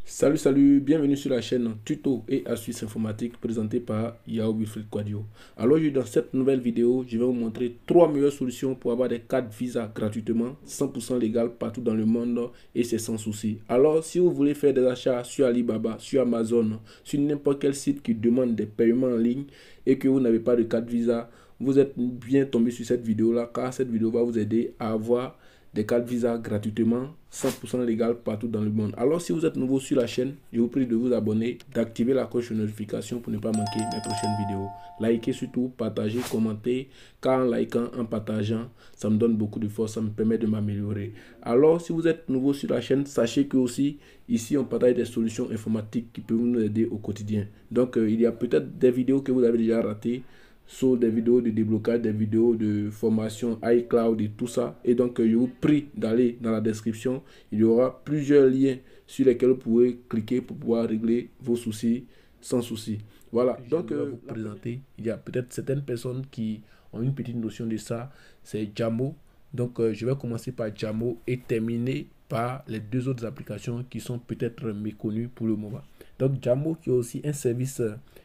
Salut, bienvenue sur la chaîne Tuto et Astuces informatiques présentée par Yao Wilfried Quadio. Alors dans cette nouvelle vidéo, je vais vous montrer 3 meilleures solutions pour avoir des cartes Visa gratuitement, 100% légal partout dans le monde et c'est sans souci. Alors si vous voulez faire des achats sur Alibaba, sur Amazon, sur n'importe quel site qui demande des paiements en ligne et que vous n'avez pas de carte Visa, vous êtes bien tombé sur cette vidéo là car cette vidéo va vous aider à avoir des cartes Visa gratuitement, 100% légal partout dans le monde. Alors si vous êtes nouveau sur la chaîne, je vous prie de vous abonner, d'activer la cloche de notification pour ne pas manquer mes prochaines vidéos. Likez surtout, partagez, commentez, car en likant, en partageant, ça me donne beaucoup de force, ça me permet de m'améliorer. Alors si vous êtes nouveau sur la chaîne, sachez que aussi, ici on partage des solutions informatiques qui peuvent nous aider au quotidien. Donc il y a peut-être des vidéos que vous avez déjà ratées, sur des vidéos de déblocage, des vidéos de formation iCloud et tout ça. Et donc, je vous prie d'aller dans la description. Il y aura plusieurs liens sur lesquels vous pouvez cliquer pour pouvoir régler vos soucis sans souci. Voilà, donc je vais vous présenter. Il y a peut-être certaines personnes qui ont une petite notion de ça. C'est Jamo. Donc, je vais commencer par Jamo et terminer par les deux autres applications qui sont peut-être méconnues pour le moment. Donc, Jamo qui est aussi un service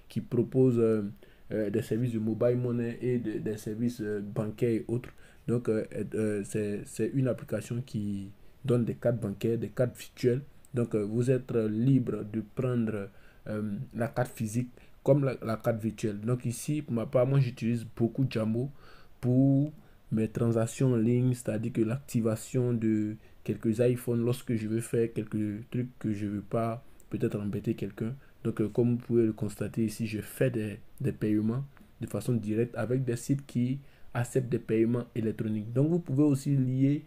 qui propose des services de mobile money et des services bancaires et autres. Donc, c'est une application qui donne des cartes bancaires, des cartes virtuelles. Donc, vous êtes libre de prendre la carte physique comme la carte virtuelle. Donc, ici, pour ma part, moi, j'utilise beaucoup Jamo pour mes transactions en ligne, c'est-à-dire que l'activation de quelques iPhones lorsque je veux faire quelques trucs que je ne veux pas peut-être embêter quelqu'un. Donc, comme vous pouvez le constater ici, je fais des paiements de façon directe avec des sites qui acceptent des paiements électroniques. Donc, vous pouvez aussi relier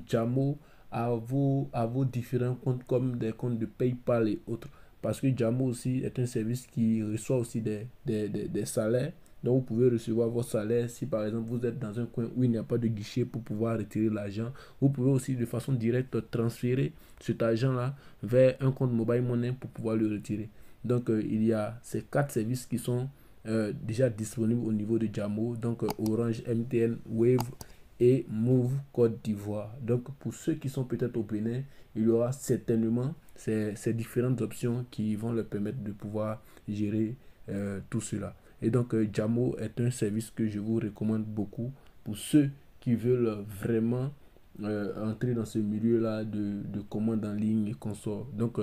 Jamo à vos différents comptes comme des comptes de PayPal et autres. Parce que Jamo aussi est un service qui reçoit aussi des salaires. Donc, vous pouvez recevoir votre salaire si par exemple vous êtes dans un coin où il n'y a pas de guichet pour pouvoir retirer l'argent. Vous pouvez aussi de façon directe transférer cet argent-là vers un compte mobile money pour pouvoir le retirer. Donc, il y a ces 4 services qui sont déjà disponibles au niveau de Jamo. Donc, Orange, MTN, Wave et Move Côte d'Ivoire. Donc, pour ceux qui sont peut-être au Bénin, il y aura certainement ces différentes options qui vont leur permettre de pouvoir gérer tout cela. Et donc, Jamo est un service que je vous recommande beaucoup pour ceux qui veulent vraiment entrer dans ce milieu-là de commandes en ligne et consorts. Donc,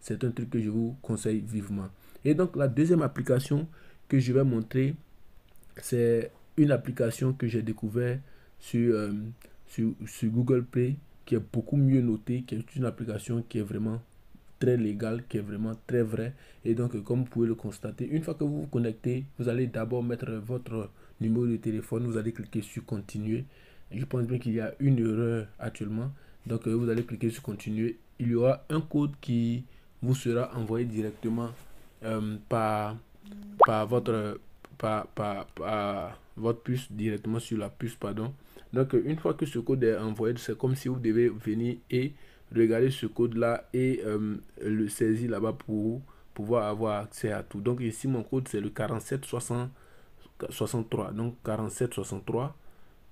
c'est un truc que je vous conseille vivement. Et donc, la deuxième application que je vais montrer, c'est une application que j'ai découvert sur, sur Google Play, qui est beaucoup mieux notée, qui est une application qui est vraiment très légal, qui est vraiment très vrai. Et donc, comme vous pouvez le constater, une fois que vous vous connectez, vous allez d'abord mettre votre numéro de téléphone, vous allez cliquer sur continuer. Je pense bien qu'il y a une erreur actuellement. Donc, vous allez cliquer sur continuer. Il y aura un code qui vous sera envoyé directement par, par votre par votre puce, directement sur la puce, pardon. Donc, une fois que ce code est envoyé, c'est comme si vous devez venir et regarder ce code-là et le saisir là-bas pour pouvoir avoir accès à tout. Donc, ici, mon code, c'est le 4763. Donc, 4763.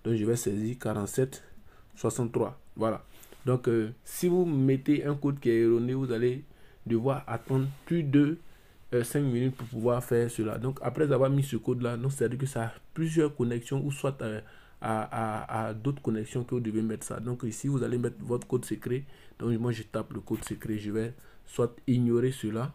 Donc, je vais saisir 4763. Voilà. Donc, si vous mettez un code qui est erroné, vous allez devoir attendre plus de 5 minutes pour pouvoir faire cela. Donc, après avoir mis ce code-là, c'est-à-dire que ça a plusieurs connexions ou soit à d'autres connexions que vous devez mettre ça. Donc, ici, vous allez mettre votre code secret. Donc, moi, je tape le code secret. Je vais soit ignorer cela.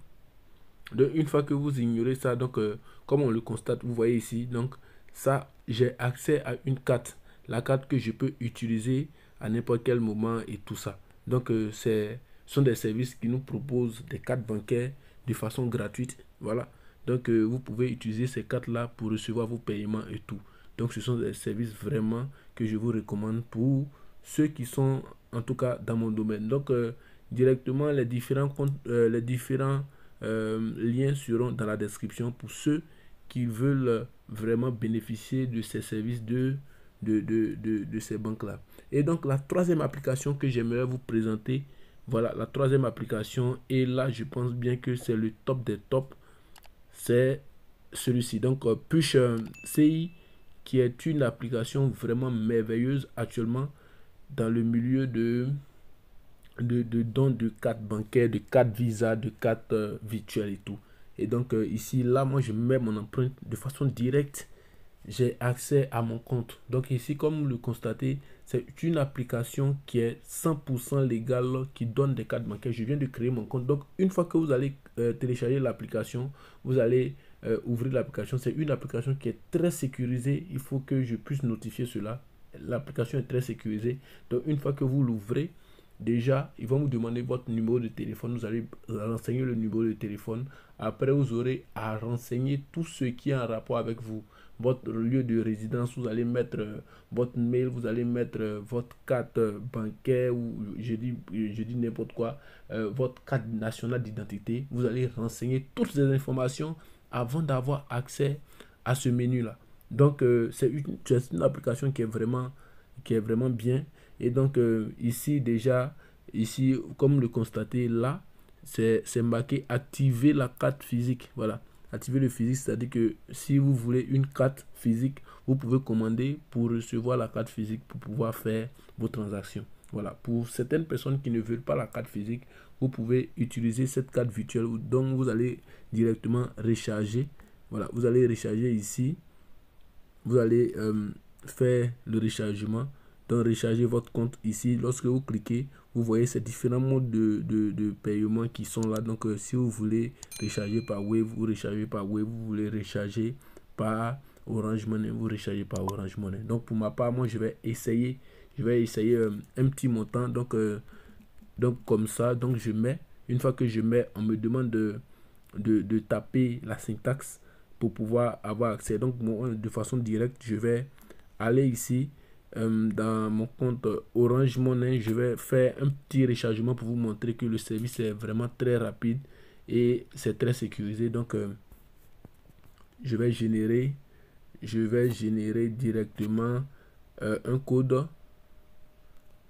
Donc, une fois que vous ignorez ça, donc, comme on le constate, vous voyez ici, donc, ça, j'ai accès à une carte. La carte que je peux utiliser à n'importe quel moment et tout ça. Donc, ce sont des services qui nous proposent des cartes bancaires de façon gratuite. Voilà. Donc, vous pouvez utiliser ces cartes-là pour recevoir vos paiements et tout. Donc, ce sont des services vraiment que je vous recommande pour ceux qui sont, en tout cas, dans mon domaine. Donc, directement, les différents liens seront dans la description pour ceux qui veulent vraiment bénéficier de ces services de ces banques-là. Et donc, la troisième application que j'aimerais vous présenter, voilà, la troisième application, et là, je pense bien que c'est le top des tops, c'est celui-ci. Donc, Push CI, qui est une application vraiment merveilleuse actuellement dans le milieu de dons de cartes bancaires, de cartes Visa, de cartes virtuelles et tout. Et donc ici, là, moi, je mets mon empreinte de façon directe. J'ai accès à mon compte. Donc ici, comme vous le constatez, c'est une application qui est 100% légale, qui donne des cartes bancaires. Je viens de créer mon compte. Donc une fois que vous allez télécharger l'application, vous allez ouvrir l'application. C'est une application qui est très sécurisée. Il faut que je puisse notifier cela. L'application est très sécurisée. Donc une fois que vous l'ouvrez, déjà, ils vont vous demander votre numéro de téléphone. Vous allez renseigner le numéro de téléphone. Après, vous aurez à renseigner tout ce qui est en rapport avec vous. Votre lieu de résidence, vous allez mettre votre mail, vous allez mettre votre carte bancaire ou je dis n'importe quoi, votre carte nationale d'identité. Vous allez renseigner toutes ces informations avant d'avoir accès à ce menu-là. Donc, c'est une application qui est vraiment bien. Et donc, ici, déjà, ici, comme le constatez là, c'est marqué activer la carte physique. Voilà. Activer le physique, c'est-à-dire que si vous voulez une carte physique, vous pouvez commander pour recevoir la carte physique pour pouvoir faire vos transactions. Voilà. Pour certaines personnes qui ne veulent pas la carte physique, vous pouvez utiliser cette carte virtuelle dont vous allez directement recharger. Voilà. Vous allez recharger ici. Vous allez faire le rechargement. Donc, recharger votre compte ici. Lorsque vous cliquez, vous voyez ces différents modes de paiement qui sont là. Donc, si vous voulez recharger par Wave, vous rechargez par Wave. Vous voulez recharger par Orange Money, vous rechargez par Orange Money. Donc, pour ma part, moi, je vais essayer un petit montant. Donc, comme ça, donc je mets. Une fois que je mets, on me demande de taper la syntaxe pour pouvoir avoir accès. Donc, de façon directe, je vais aller ici dans mon compte Orange Money. Je vais faire un petit rechargement pour vous montrer que le service est vraiment très rapide et c'est très sécurisé. Donc, je vais générer directement un code.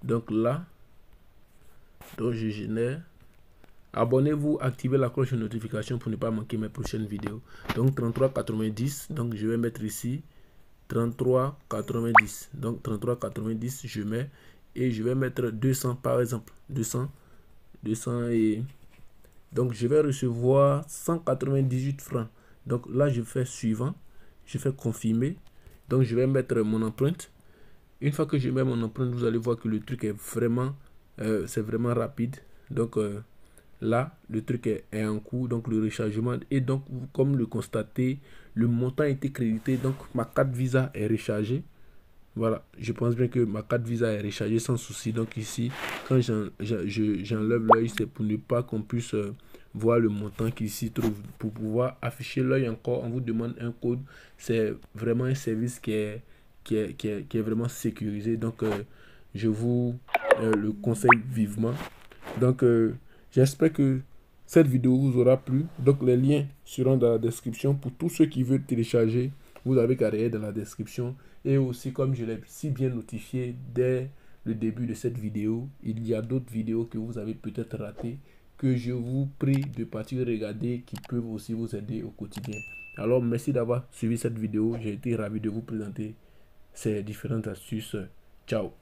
Donc là, donc je génère. Abonnez-vous, activez la cloche de notification pour ne pas manquer mes prochaines vidéos. Donc 33,90. Donc je vais mettre ici 33,90. Donc 33,90 je mets et je vais mettre 200 par exemple. 200 et donc je vais recevoir 198 francs. Donc là je fais suivant. Je fais confirmer. Donc je vais mettre mon empreinte. Une fois que je mets mon empreinte, vous allez voir que le truc est vraiment c'est vraiment rapide. Donc là, le truc est en cours, donc le rechargement. Et donc, comme le constatez, le montant a été crédité. Donc, ma carte Visa est rechargée. Voilà, je pense bien que ma carte Visa est rechargée sans souci. Donc ici, quand j'enlève l'œil, c'est pour ne pas qu'on puisse voir le montant qui s'y trouve. Pour pouvoir afficher l'œil encore, on vous demande un code. C'est vraiment un service qui est vraiment sécurisé. Donc, je vous le conseille vivement. Donc, j'espère que cette vidéo vous aura plu. Donc, les liens seront dans la description. Pour tous ceux qui veulent télécharger, vous avez qu'à regarder dans la description. Et aussi, comme je l'ai si bien notifié dès le début de cette vidéo, il y a d'autres vidéos que vous avez peut-être ratées, que je vous prie de partir regarder, qui peuvent aussi vous aider au quotidien. Alors, merci d'avoir suivi cette vidéo. J'ai été ravi de vous présenter ces différentes astuces. Ciao.